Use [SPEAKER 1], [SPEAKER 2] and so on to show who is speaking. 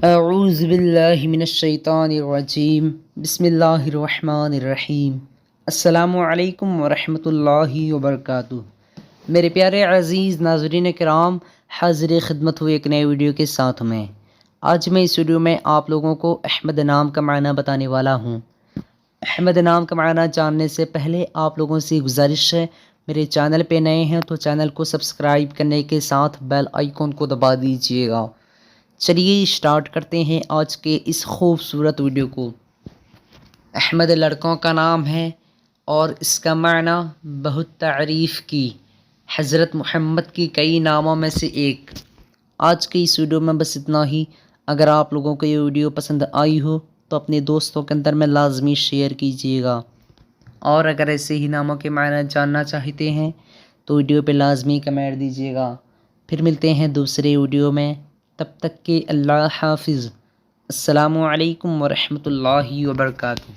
[SPEAKER 1] اعوذ باللہ من الشیطان الرجیم بسم اللہ الرحمن الرحیم۔ السلام علیکم ورحمۃ اللہ وبرکاتہ۔ میرے پیارے عزیز ناظرین کرام، حاضر خدمت ہوئے ایک نئے ویڈیو کے ساتھ میں آج میں اس ویڈیو میں آپ لوگوں کو احمد نام کا معنی بتانے والا ہوں۔ احمد نام کا معنی جاننے سے پہلے آپ لوگوں سے گزارش ہے، میرے چینل پہ نئے ہیں تو چینل کو سبسکرائب کرنے کے ساتھ بیل آئیکن کو دبا دیجیے گا۔ چلیے اسٹارٹ کرتے ہیں آج کے اس خوبصورت ویڈیو کو۔ احمد لڑکوں کا نام ہے اور اس کا معنی بہت تعریف کی، حضرت محمد کی کئی ناموں میں سے ایک۔ آج کے اس ویڈیو میں بس اتنا ہی۔ اگر آپ لوگوں کو یہ ویڈیو پسند آئی ہو تو اپنے دوستوں کے اندر میں لازمی شیئر کیجیے گا، اور اگر ایسے ہی ناموں کے معنی جاننا چاہتے ہیں تو ویڈیو پہ لازمی کمنٹ دیجیے گا۔ پھر ملتے ہیں دوسرے ویڈیو میں، تب تک کہ اللہ حافظ۔ السلام علیکم ورحمۃ اللہ وبرکاتہ۔